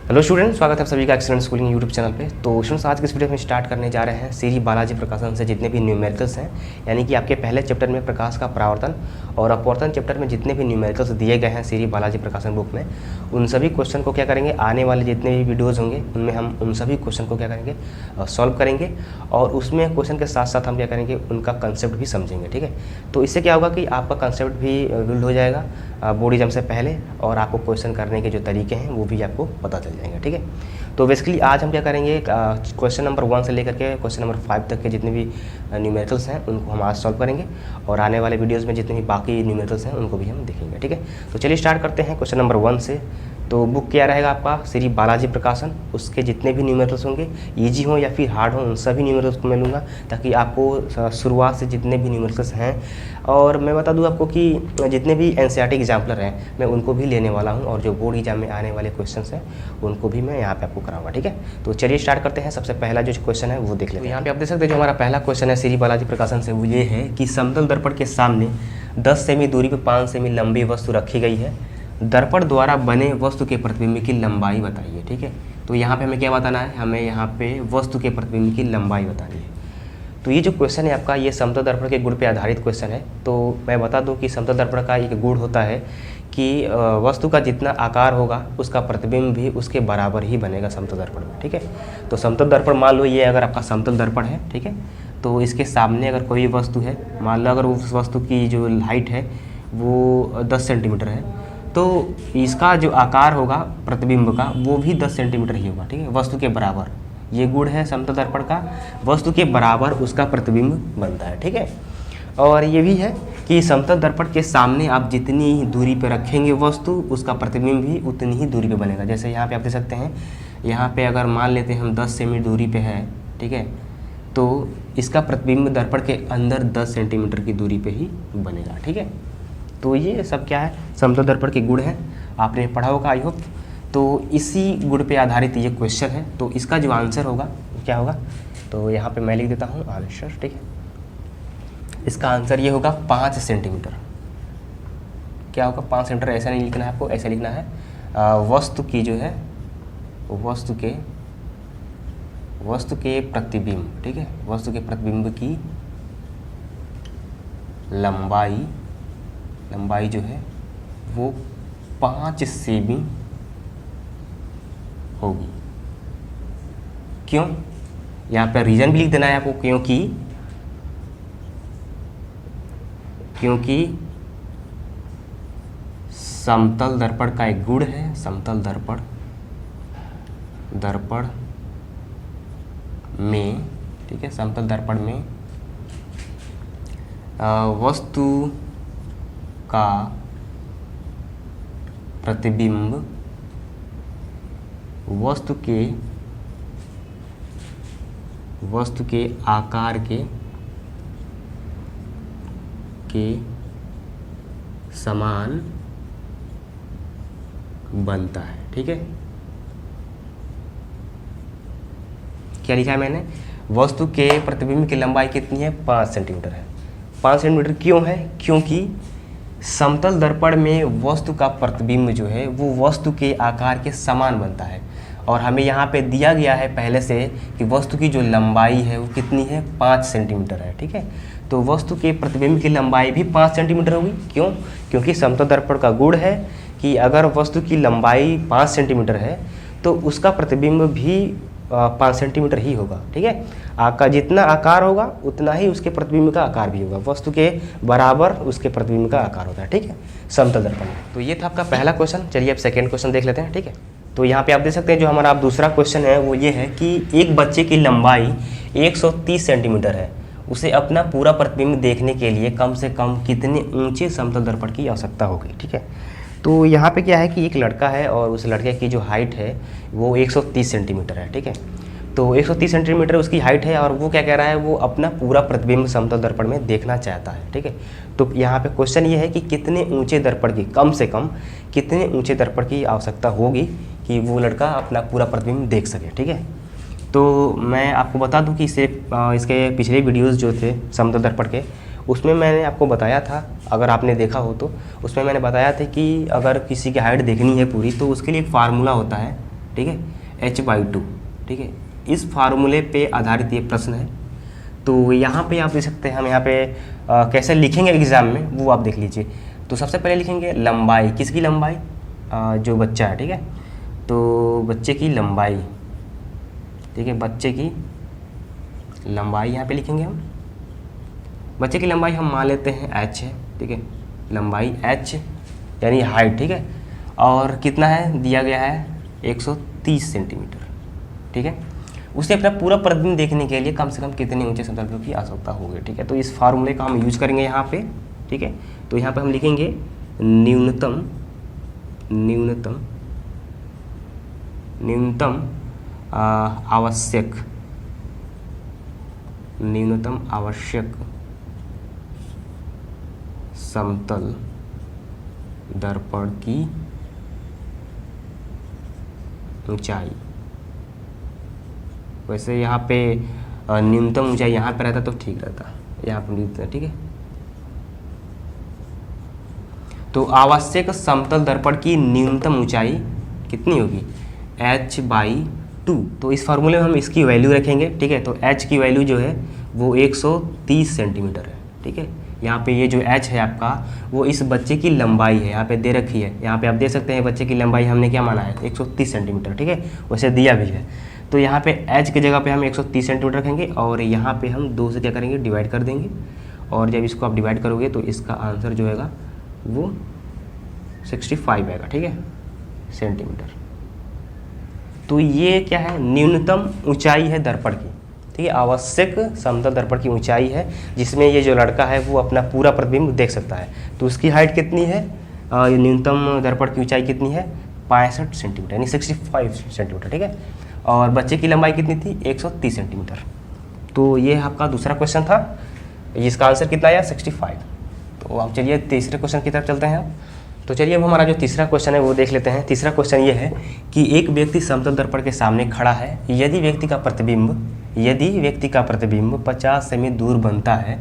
Hello student, स्वागत है आप सभी का एक्सीलेंट स्कूलिंग यूट्यूब चैनल पे। तो स्टूडेंट्स, आज के इस वीडियो में स्टार्ट करने जा रहे हैं श्री बालाजी प्रकाशन से जितने भी न्यूमेरिकल्स हैं, यानी कि आपके पहले चैप्टर में प्रकाश का परावर्तन और अपवर्तन चैप्टर में जितने भी न्यूमेरिकल्स दिए गए हैं श्री बालाजी प्रकाशन बुक में, उन सभी क्वेश्चन को क्या करेंगे, आने वाले जितने भी वीडियोज़ होंगे उनमें हम उन सभी क्वेश्चन को क्या करेंगे, सॉल्व करेंगे। और उसमें क्वेश्चन के साथ साथ हम क्या करेंगे, उनका कंसेप्ट भी समझेंगे। ठीक है, तो इससे क्या होगा कि आपका कंसेप्ट भी बिल्ड हो जाएगा बोर्ड एग्जाम से पहले, और आपको क्वेश्चन करने के जो तरीके हैं वो भी आपको पता चल जाएंगे। ठीक है, तो बेसिकली आज हम क्या करेंगे, क्वेश्चन नंबर 1 से लेकर के क्वेश्चन नंबर 5 तक के जितने भी न्यूमेरिकल्स हैं उनको हम आज सॉल्व करेंगे, और आने वाले वीडियोस में जितने भी बाकी न्यूमेरिकल्स हैं उनको भी हम देखेंगे। ठीक है, तो चलिए स्टार्ट करते हैं क्वेश्चन नंबर 1 से। तो बुक क्या रहेगा आपका, श्री बालाजी प्रकाशन। उसके जितने भी न्यूमेरिकल्स होंगे, ईजी हो या फिर हार्ड हो, उन सभी न्यूमेरिकल्स को मैं लूँगा, ताकि आपको शुरुआत से जितने भी न्यूमेरिकल्स हैं, और मैं बता दूं आपको कि जितने भी एनसीईआरटी एग्जाम्पलर हैं मैं उनको भी लेने वाला हूं, और जो बोर्ड एग्जाम में आने वाले क्वेश्चंस हैं उनको भी मैं यहाँ पे आपको कराऊंगा। ठीक है, तो चलिए स्टार्ट करते हैं। सबसे पहला जो क्वेश्चन है वो देख लेते हैं। यहाँ पे आप देख सकते हैं, जो हमारा पहला क्वेश्चन है श्री बालाजी प्रकाशन से, वो ये है कि समतल दर्पण के सामने 10 सेमी दूरी पर 5 सेमी लंबी वस्तु रखी गई है। दर्पण द्वारा बने वस्तु के प्रतिबिंब की लंबाई बताइए। ठीक है, तो यहाँ पे हमें क्या बताना है, हमें यहाँ पे वस्तु के प्रतिबिंब की लंबाई बतानी है। तो ये जो क्वेश्चन है आपका, ये समतल दर्पण के गुण पे आधारित क्वेश्चन है। तो मैं बता दूं कि समतल दर्पण का एक गुण होता है कि वस्तु का जितना आकार होगा उसका प्रतिबिंब भी उसके बराबर ही बनेगा समतल दर्पण में। ठीक है, तो समतल दर्पण मान लो ये अगर आपका समतल दर्पण है, ठीक है, तो इसके सामने अगर कोई वस्तु है, मान लो अगर उस वस्तु की जो हाइट है वो 10 सेंटीमीटर है, तो इसका जो आकार होगा प्रतिबिंब का वो भी 10 सेंटीमीटर ही होगा। ठीक है, वस्तु के बराबर, ये गुण है समतल दर्पण का, वस्तु के बराबर उसका प्रतिबिंब बनता है। ठीक है, और ये भी है कि समतल दर्पण के सामने आप जितनी दूरी पे रखेंगे वस्तु, उसका प्रतिबिंब भी उतनी ही दूरी पे बनेगा। जैसे यहाँ पे आप देख सकते हैं, यहाँ पे अगर मान लेते हैं हम 10 सेमी दूरी पे है, ठीक है, तो इसका प्रतिबिंब दर्पण के अंदर 10 सेंटीमीटर की दूरी पे ही बनेगा। ठीक है, तो ये सब क्या है, समतल दर्पण के गुण है, आपने पढ़ा होगा आई होप। तो इसी गुण पे आधारित ये क्वेश्चन है, तो इसका जो आंसर होगा क्या होगा, तो यहाँ पे मैं लिख देता हूँ आंसर। ठीक है, इसका आंसर ये होगा 5 सेंटीमीटर। क्या होगा, 5 सेंटीमीटर। ऐसा नहीं लिखना है आपको, ऐसा लिखना है वस्तु की जो है वस्तु के प्रतिबिंब, ठीक है, वस्तु के प्रतिबिंब की लंबाई जो है वो 5 सेमी होगी। क्यों, यहाँ पर रीजन भी लिख देना है आपको, क्योंकि समतल दर्पण का एक गुण है, समतल दर्पण में, ठीक है, समतल दर्पण में वस्तु का प्रतिबिंब वस्तु के आकार के समान बनता है। ठीक है, क्या लिखा है मैंने, वस्तु के प्रतिबिंब की लंबाई कितनी है, 5 सेंटीमीटर है। 5 सेंटीमीटर क्यों है, क्योंकि समतल दर्पण में वस्तु का प्रतिबिंब जो है वो वस्तु के आकार के समान बनता है, और हमें यहाँ पे दिया गया है पहले से कि वस्तु की जो लंबाई है वो कितनी है, 5 सेंटीमीटर है। ठीक है, तो वस्तु के प्रतिबिंब की लंबाई भी 5 सेंटीमीटर होगी। क्यों, क्योंकि समतल दर्पण का गुण है कि अगर वस्तु की लंबाई 5 सेंटीमीटर है तो उसका प्रतिबिंब भी 5 सेंटीमीटर ही होगा। ठीक है, आकार जितना आकार होगा उतना ही उसके प्रतिबिंब का आकार भी होगा, वस्तु के बराबर उसके प्रतिबिंब का आकार होता है। ठीक है, समतल दर्पण में। तो ये था आपका पहला क्वेश्चन। चलिए अब सेकेंड क्वेश्चन देख लेते हैं। ठीक है, तो यहाँ पे आप देख सकते हैं, जो हमारा आप दूसरा क्वेश्चन है वो ये है कि एक बच्चे की लंबाई 130 सेंटीमीटर है, उसे अपना पूरा प्रतिबिंब देखने के लिए कम से कम कितने ऊंचे समतल दर्पण की आवश्यकता होगी। ठीक है, तो यहाँ पे क्या है कि एक लड़का है और उस लड़के की जो हाइट है वो 130 सेंटीमीटर है। ठीक है, तो 130 सेंटीमीटर उसकी हाइट है, और वो क्या कह रहा है, वो अपना पूरा प्रतिबिंब समतल दर्पण में देखना चाहता है। ठीक है, तो यहाँ पे क्वेश्चन ये है कि कितने ऊंचे दर्पण की, कम से कम कितने ऊंचे दर्पण की आवश्यकता होगी कि वो लड़का अपना पूरा प्रतिबिंब देख सके। ठीक है, तो मैं आपको बता दूं कि इसके पिछले वीडियोस जो थे समतल दर्पण के, उसमें मैंने आपको बताया था, अगर आपने देखा हो तो उसमें मैंने बताया था कि अगर किसी की हाइट देखनी है पूरी तो उसके लिए एक फार्मूला होता है, ठीक है, h/2, ठीक है। इस फार्मूले पे आधारित ये प्रश्न है। तो यहाँ पे आप देख सकते हैं, हम यहाँ पे कैसे लिखेंगे एग्ज़ाम में वो आप देख लीजिए। तो सबसे पहले लिखेंगे लंबाई, किसकी लंबाई, जो बच्चा है, ठीक है। तो बच्चे की लंबाई, ठीक है, बच्चे की लंबाई यहाँ पे लिखेंगे हम। बच्चे की लंबाई हम मान लेते हैं h है, ठीक है, लंबाई h यानी हाइट, ठीक है। और कितना है दिया गया है 130 सेंटीमीटर, ठीक है। उसे अपना पूरा प्रतिबिंब देखने के लिए कम से कम कितने ऊंचे समतल की आवश्यकता होगी, ठीक है। तो इस फार्मूले का हम यूज करेंगे यहाँ पे, ठीक है। तो यहाँ पे हम लिखेंगे न्यूनतम आवश्यक समतल दर्पण की ऊंचाई। वैसे यहाँ पे न्यूनतम ऊंचाई यहाँ पे रहता तो ठीक रहता, यहाँ पे लिखते हैं, ठीक है। तो आवश्यक समतल दर्पण की न्यूनतम ऊंचाई कितनी होगी, h/2। तो इस फार्मूले में हम इसकी वैल्यू रखेंगे, ठीक है। तो h की वैल्यू जो है वो 130 सेंटीमीटर है, ठीक है। यहाँ पे ये जो h है आपका वो इस बच्चे की लंबाई है, यहाँ पे दे रखी है। यहाँ पे आप देख सकते हैं बच्चे की लंबाई हमने क्या माना है 130 सेंटीमीटर, ठीक है, वैसे दिया भी है। तो यहाँ पे h की जगह पे हम 130 सेंटीमीटर रखेंगे और यहाँ पे हम 2 से क्या करेंगे डिवाइड कर देंगे। और जब इसको आप डिवाइड करोगे तो इसका आंसर जो है वो 65 आएगा, ठीक है, सेंटीमीटर। तो ये क्या है, न्यूनतम ऊंचाई है दर्पण की, ठीक है, आवश्यक समतल दर्पण की ऊंचाई है जिसमें ये जो लड़का है वो अपना पूरा प्रतिबिंब देख सकता है। तो उसकी हाइट कितनी है, न्यूनतम दर्पण की ऊंचाई कितनी है 65 सेंटीमीटर यानी 65 सेंटीमीटर, ठीक है। और बच्चे की लंबाई कितनी थी 130 सेंटीमीटर। तो ये आपका दूसरा क्वेश्चन था, इसका आंसर कितना आया 65। तो अब चलिए तीसरे क्वेश्चन की तरफ चलते हैं आप। तो चलिए अब हमारा जो तीसरा क्वेश्चन है वो देख लेते हैं। तीसरा क्वेश्चन ये है कि एक व्यक्ति समतल दर्पण के सामने खड़ा है, यदि व्यक्ति का प्रतिबिंब 50 सेमी दूर बनता है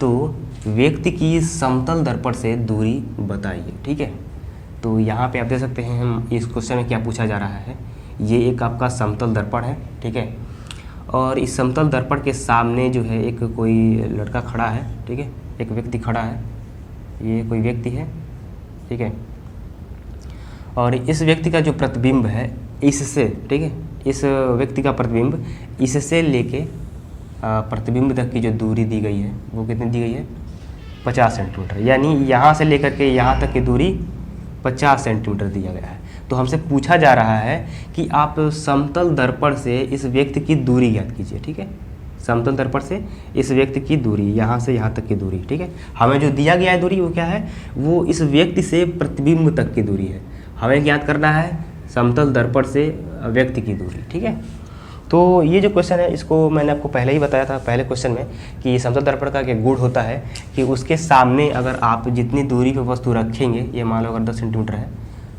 तो व्यक्ति की समतल दर्पण से दूरी बताइए, ठीक है। तो यहाँ पे आप देख सकते हैं हम इस क्वेश्चन में क्या पूछा जा रहा है। ये एक आपका समतल दर्पण है, ठीक है, और इस समतल दर्पण के सामने जो है एक कोई लड़का खड़ा है, ठीक है, एक व्यक्ति खड़ा है, ये कोई व्यक्ति है, ठीक है। और इस व्यक्ति का जो प्रतिबिंब है इससे, ठीक है, इस व्यक्ति का प्रतिबिंब इससे लेके प्रतिबिंब तक की जो दूरी दी गई है वो कितनी दी गई है 50 सेंटीमीटर, यानी यहाँ से लेकर के यहाँ तक की दूरी 50 सेंटीमीटर दिया गया है। तो हमसे पूछा जा रहा है कि आप समतल दर्पण से इस व्यक्ति की दूरी ज्ञात कीजिए, ठीक है। समतल दर्पण से इस व्यक्ति की दूरी, यहाँ से यहाँ तक की दूरी, ठीक है। हमें जो दिया गया है दूरी वो क्या है, वो इस व्यक्ति से प्रतिबिंब तक की दूरी है। हमें ज्ञात करना है समतल दर्पण से व्यक्ति की दूरी, ठीक है। तो ये जो क्वेश्चन है इसको मैंने आपको पहले ही बताया था पहले क्वेश्चन में कि समतल दर्पण का एक गुण होता है कि उसके सामने अगर आप जितनी दूरी पर वस्तु रखेंगे, ये मान लो अगर 10 सेंटीमीटर है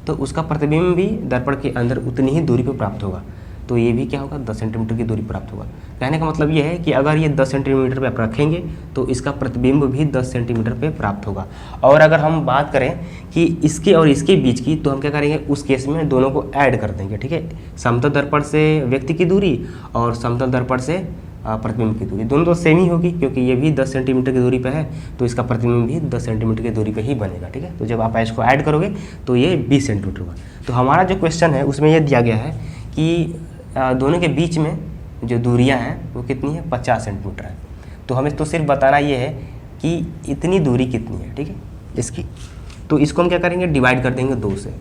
तो उसका प्रतिबिंब भी दर्पण के अंदर उतनी ही दूरी पर प्राप्त होगा। तो ये भी क्या होगा 10 सेंटीमीटर की दूरी प्राप्त होगा। कहने का मतलब ये है कि अगर ये 10 सेंटीमीटर पे आप रखेंगे तो इसका प्रतिबिंब भी 10 सेंटीमीटर पे प्राप्त होगा। और अगर हम बात करें कि इसके और इसके बीच की, तो हम क्या करेंगे उस केस में दोनों को ऐड कर देंगे, ठीक है। समतल दर्पण से व्यक्ति की दूरी और समतल दर्पण से प्रतिबिंब की दूरी दोनों तो सेम ही होगी, क्योंकि ये भी 10 सेंटीमीटर की दूरी पे है तो इसका प्रतिबिंब भी 10 सेंटीमीटर की दूरी पे ही बनेगा, ठीक है। तो जब आप इसको ऐड करोगे तो ये 20 सेंटीमीटर होगा। तो हमारा जो क्वेश्चन है उसमें ये दिया गया है कि दोनों के बीच में जो दूरियां हैं वो कितनी है 50 सेंटीमीटर है। तो हमें तो सिर्फ बताना ये है कि इतनी दूरी कितनी है, ठीक है, इसकी। तो इसको हम क्या करेंगे डिवाइड कर देंगे 2 से।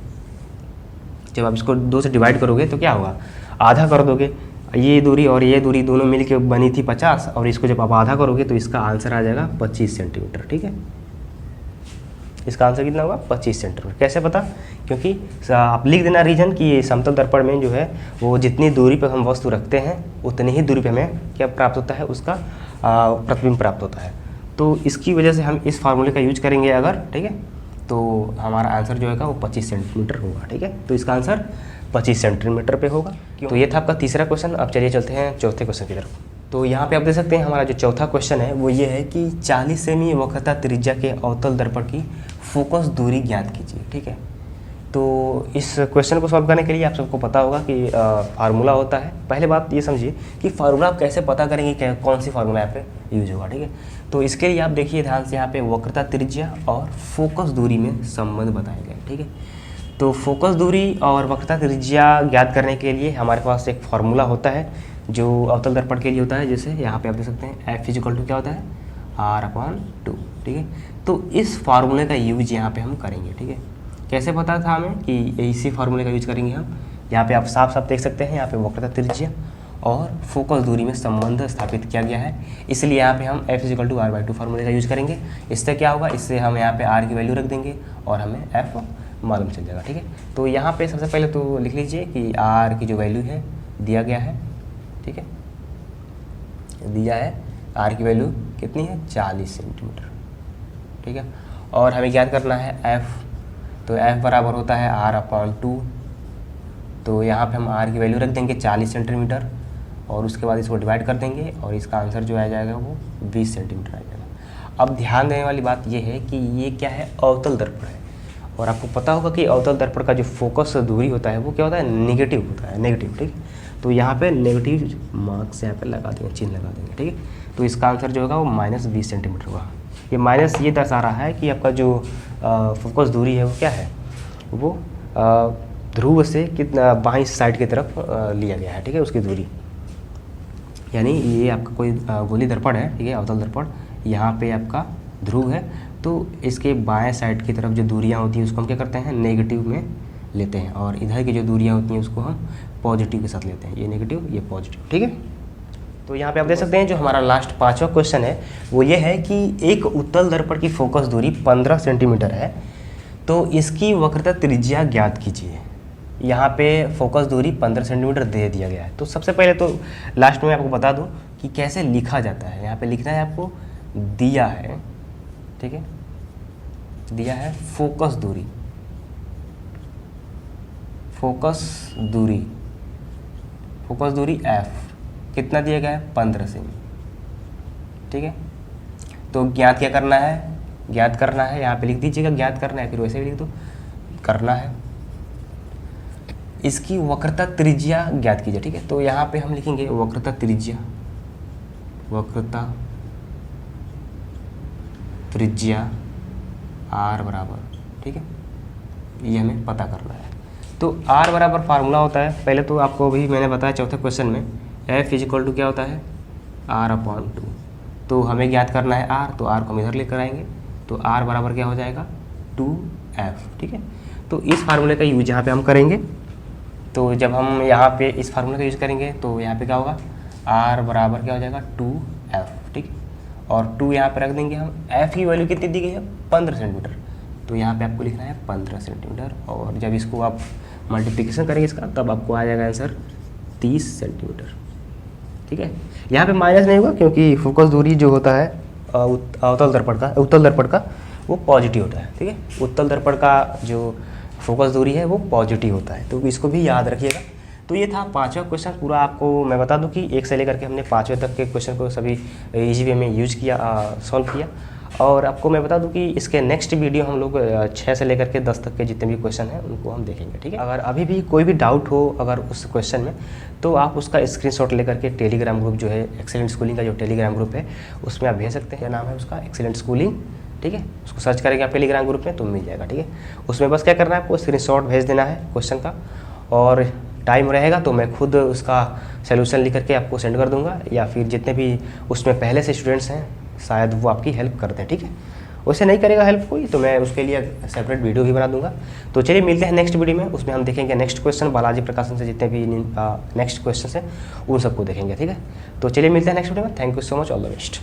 जब आप इसको 2 से डिवाइड करोगे तो क्या होगा, आधा कर दोगे। ये दूरी और ये दूरी दोनों मिल के बनी थी 50 और इसको जब आप आधा करोगे तो इसका आंसर आ जाएगा 25 सेंटीमीटर, ठीक है। इसका आंसर कितना होगा 25 सेंटीमीटर। कैसे पता, क्योंकि आप लिख देना रीजन कि समतल दर्पण में जो है वो जितनी दूरी पर हम वस्तु रखते हैं उतनी ही दूरी पर हमें क्या प्राप्त होता है, उसका प्रतिबिंब प्राप्त होता है। तो इसकी वजह से हम इस फार्मूले का यूज करेंगे अगर, ठीक है, तो हमारा आंसर जो है वो 25 सेंटीमीटर होगा, ठीक है। तो इसका आंसर 25 सेंटीमीटर पे होगा। तो ये था आपका तीसरा क्वेश्चन। अब चलिए चलते हैं चौथे क्वेश्चन की तरफ। तो यहाँ पे आप देख सकते हैं हमारा जो चौथा क्वेश्चन है वो ये है कि 40 सेमी वक्रता त्रिज्या के अवतल दर्पण की फोकस दूरी ज्ञात कीजिए, ठीक है। तो इस क्वेश्चन को सॉल्व करने के लिए आप सबको पता होगा कि फार्मूला होता है। पहले बात ये समझिए कि फार्मूला आप कैसे पता करेंगे, कौन सी फार्मूला यहाँ पे यूज होगा, ठीक है। तो इसके लिए आप देखिए ध्यान से, यहाँ पे वक्रता त्रिज्या और फोकस दूरी में संबंध बताए गए, ठीक है। तो फोकस दूरी और वक्रता त्रिज्या ज्ञात करने के लिए हमारे पास एक फार्मूला होता है जो अवतल दर्पण के लिए होता है। जैसे यहाँ पे आप देख सकते हैं F = क्या होता है, R/2, ठीक है। तो इस फार्मूले का यूज यहाँ पे हम करेंगे, ठीक है। कैसे पता था हमें कि इसी फार्मूले का यूज करेंगे हम, यहाँ पे आप साफ साफ देख सकते हैं, यहाँ पे वक्रता त्रिज्या और फोकस दूरी में संबंध स्थापित किया गया है, इसलिए यहाँ पे हम F = R/2 फार्मूले का यूज करेंगे। इससे क्या होगा, इससे हम यहाँ पे R की वैल्यू रख देंगे और हमें F मालूम चल जाएगा, ठीक है। तो यहाँ पे सबसे पहले तो लिख लीजिए कि R की जो वैल्यू है दिया गया है, ठीक है, दिया है R की वैल्यू कितनी है, 40 सेंटीमीटर, ठीक है। और हमें ज्ञात करना है F, तो F बराबर होता है R/2। तो यहाँ पे हम R की वैल्यू रख देंगे 40 सेंटीमीटर और उसके बाद इसको डिवाइड कर देंगे और इसका आंसर जो आ जाएगा वो 20 सेंटीमीटर आ जाएगा। अब ध्यान देने वाली बात ये है कि ये क्या है, अवतल दर्पण है और आपको पता होगा कि अवतल दर्पण का जो फोकस दूरी होता है वो क्या होता है, नेगेटिव होता है, नेगेटिव, ठीक है। तो यहाँ पे नेगेटिव मार्क्स यहाँ पे लगा देंगे, चिन्ह लगा देंगे, ठीक है। तो इसका आंसर जो होगा वो -20 सेंटीमीटर होगा। ये माइनस ये दर्शा रहा है कि आपका जो फोकस दूरी है वो क्या है, वो ध्रुव से कितना बाईं साइड की तरफ लिया गया है, ठीक है, उसकी दूरी। यानी ये आपका कोई गोली दर्पण है, ठीक है, अवतल दर्पण, यहाँ पे आपका ध्रुव है, तो इसके बाएं साइड की तरफ जो दूरियाँ होती हैं उसको हम क्या करते हैं, नेगेटिव में लेते हैं और इधर की जो दूरियाँ होती हैं उसको हम पॉजिटिव के साथ लेते हैं, ये नेगेटिव ये पॉजिटिव, ठीक है। तो यहाँ पे आप देख सकते हैं जो हमारा लास्ट 5वां क्वेश्चन है वो ये है कि एक उत्तल दर्पण की फोकस दूरी 15 सेंटीमीटर है, तो इसकी वक्रता त्रिज्या ज्ञात कीजिए। यहाँ पे फोकस दूरी 15 सेंटीमीटर दे दिया गया है। तो सबसे पहले तो लास्ट में आपको बता दूँ कि कैसे लिखा जाता है। यहाँ पे लिखना है आपको, दिया है, ठीक है, दिया है फोकस दूरी, फोकस दूरी, फोकस दूरी F कितना दिया गया है, 15 सेमी, ठीक है। तो ज्ञात क्या करना है, ज्ञात करना है, यहाँ पे लिख दीजिएगा ज्ञात करना है, फिर वैसे भी लिख दो, करना है इसकी वक्रता त्रिज्या ज्ञात कीजिए, ठीक है। तो यहाँ पे हम लिखेंगे वक्रता त्रिज्या, वक्रता त्रिज्या R बराबर, ठीक है, ये हमें पता करना है। तो R बराबर फार्मूला होता है, पहले तो आपको अभी मैंने बताया चौथे क्वेश्चन में F = क्या होता है, R/2। तो हमें ज्ञात करना है R, तो R को हम इधर लेकर आएंगे, तो R बराबर क्या हो जाएगा, 2F, ठीक है। तो इस फार्मूले का यूज यहाँ पे हम करेंगे। तो जब हम यहाँ पे इस फार्मूले का यूज करेंगे तो यहाँ पे क्या होगा, R बराबर क्या हो जाएगा, 2F, ठीक है। और 2 यहाँ पे रख देंगे हम। F की वैल्यू कितनी दी गई है, 15 सेंटीमीटर, तो यहाँ पे आपको लिखना है 15 सेंटीमीटर और जब इसको आप मल्टीप्लिकेशन करेंगे इसका तब आपको आ जाएगा आंसर 30 सेंटीमीटर, ठीक है। यहाँ पे माइनस नहीं होगा क्योंकि फोकस दूरी जो होता है अवतल दर्पण का वो पॉजिटिव होता है, ठीक है। उत्तल दर्पण का जो फोकस दूरी है वो पॉजिटिव होता है, तो इसको भी याद रखिएगा। तो ये था 5वां क्वेश्चन पूरा। आपको मैं बता दूं कि 1 से लेकर के हमने 5वें तक के क्वेश्चन को सभी इजी वे में यूज किया, सॉल्व किया। और आपको मैं बता दूं कि इसके नेक्स्ट वीडियो हम लोग 6 से लेकर के 10 तक के जितने भी क्वेश्चन हैं उनको हम देखेंगे, ठीक है। अगर अभी भी कोई भी डाउट हो अगर उस क्वेश्चन में, तो आप उसका स्क्रीनशॉट लेकर के टेलीग्राम ग्रुप जो है एक्सीलेंट स्कूलिंग का जो टेलीग्राम ग्रुप है उसमें आप भेज सकते हैं। क्या नाम है उसका, एक्सीलेंट स्कूलिंग, ठीक है। उसको सर्च करेंगे आप टेलीग्राम ग्रुप में तो मिल जाएगा, ठीक है। उसमें बस क्या करना है, आपको स्क्रीनशॉट भेज देना है क्वेश्चन का, और टाइम रहेगा तो मैं खुद उसका सलूशन लिख करके आपको सेंड कर दूंगा, या फिर जितने भी उसमें पहले से स्टूडेंट्स हैं शायद वो आपकी हेल्प करते हैं, ठीक है। वैसे नहीं करेगा हेल्प कोई तो मैं उसके लिए सेपरेट वीडियो भी बना दूंगा। तो चलिए मिलते हैं नेक्स्ट वीडियो में, उसमें हम देखेंगे नेक्स्ट क्वेश्चन, बालाजी प्रकाशन से जितने भी नेक्स्ट क्वेश्चन हैं उन सबको देखेंगे, ठीक है। तो चलिए मिलते हैं नेक्स्ट वीडियो में। Thank you so much, all the best.